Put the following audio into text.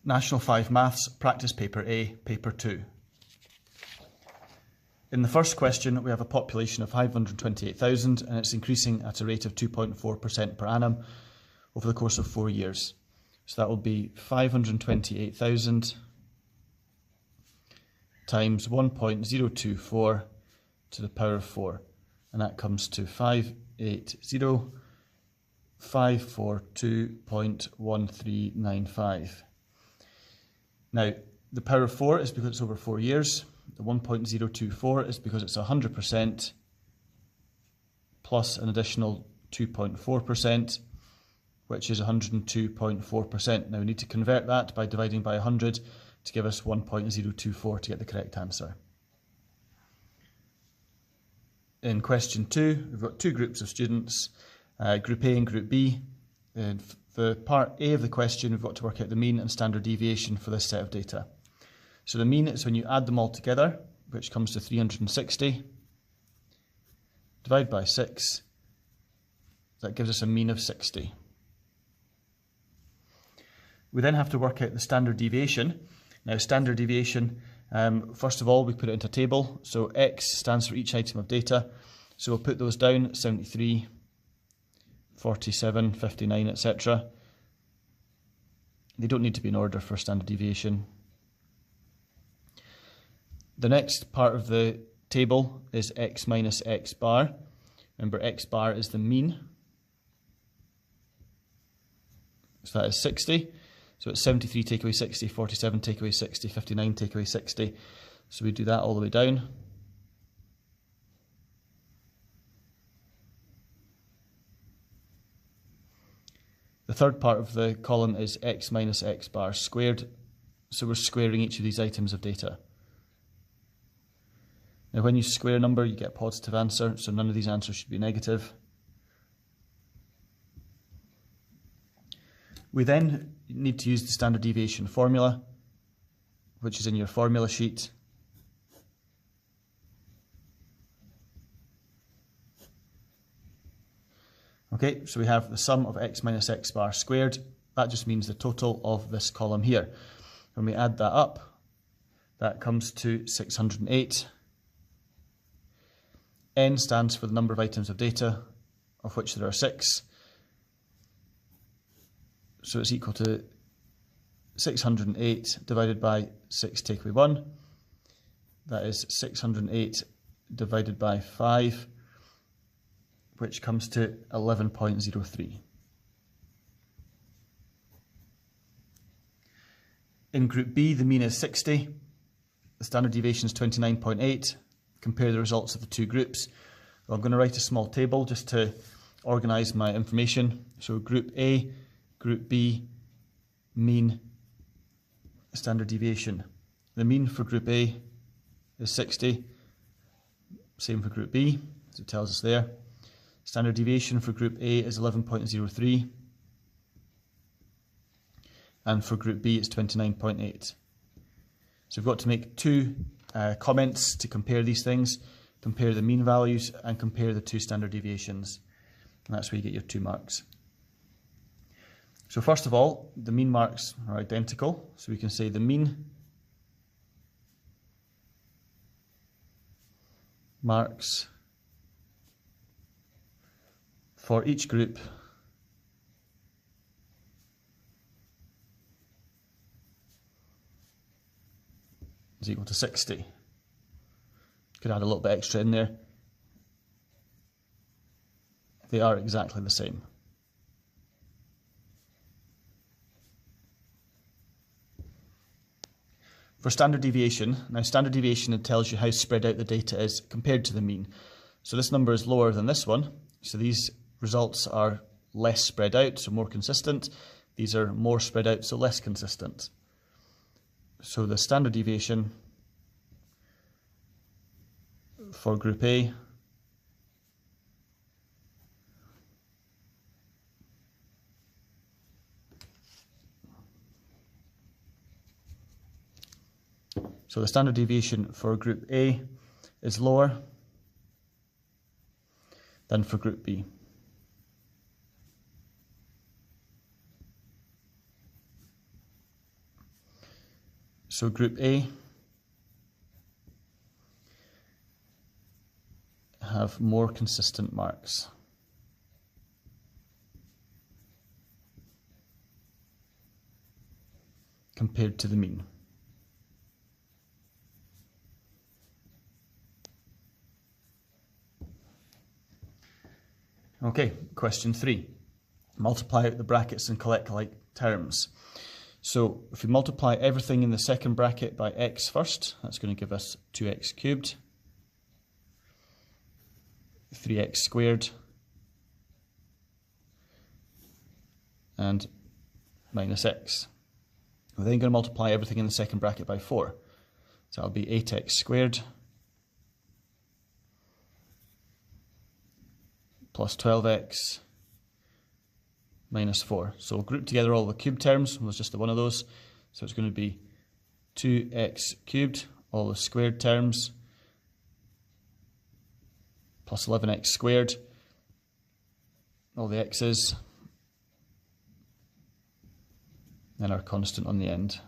National 5 Maths, Practice Paper A, Paper 2. In the first question, we have a population of 528,000 and it's increasing at a rate of 2.4% per annum over the course of 4 years. So that will be 528,000 times 1.024 to the power of 4. And that comes to 580,542.1395. Now, the power of 4 is because it's over 4 years. The 1.024 is because it's 100% plus an additional 2.4%, which is 102.4%. Now, we need to convert that by dividing by 100 to give us 1.024 to get the correct answer. In question 2, we've got two groups of students, Group A and Group B. And for part A of the question, we've got to work out the mean and standard deviation for this set of data. So the mean is when you add them all together, which comes to 360, divide by 6, that gives us a mean of 60. We then have to work out the standard deviation. Now, standard deviation, first of all, we put it into a table. So X stands for each item of data. So we'll put those down, 73, 47, 59, etc. They don't need to be in order for standard deviation. The next part of the table is X minus X bar. Remember, X bar is the mean. So that is 60. So it's 73 take away 60, 47 take away 60, 59 take away 60. So we do that all the way down. The third part of the column is X minus X bar squared. So we're squaring each of these items of data. Now, when you square a number, you get a positive answer, so none of these answers should be negative. We then need to use the standard deviation formula, which is in your formula sheet. Okay, so we have the sum of X minus X bar squared. That just means the total of this column here. When we add that up, that comes to 608. N stands for the number of items of data, of which there are 6. So it's equal to 608 divided by 6 take away 1. That is 608 divided by 5, which comes to 11.03. In Group B, the mean is 60. The standard deviation is 29.8. Compare the results of the two groups. Well, I'm going to write a small table just to organise my information. So Group A, Group B, mean, standard deviation. The mean for Group A is 60. Same for Group B, as it tells us there. Standard deviation for Group A is 11.03. And for Group B, it's 29.8. So we've got to make two comments to compare these things, compare the mean values and compare the two standard deviations. And that's where you get your 2 marks. So first of all, the mean marks are identical. So we can say the mean marks for each group is equal to 60. Could add a little bit extra in there. They are exactly the same. For standard deviation, now standard deviation, it tells you how spread out the data is compared to the mean. So this number is lower than this one. So these results are less spread out, so more consistent. These are more spread out, so less consistent. So the standard deviation for Group A So the standard deviation for Group A is lower than for Group B. So group A have more consistent marks. Compared to the mean. Okay, question 3. Multiply out the brackets and collect like terms. So if we multiply everything in the second bracket by x first, that's going to give us 2x cubed, 3x squared, and minus x. We're then going to multiply everything in the second bracket by 4. So that'll be 8x squared plus 12x minus 4. So we'll group together all the cube terms. It was just one of those. So it's going to be 2x cubed, all the squared terms, plus 11x squared, all the x's, and our constant on the end.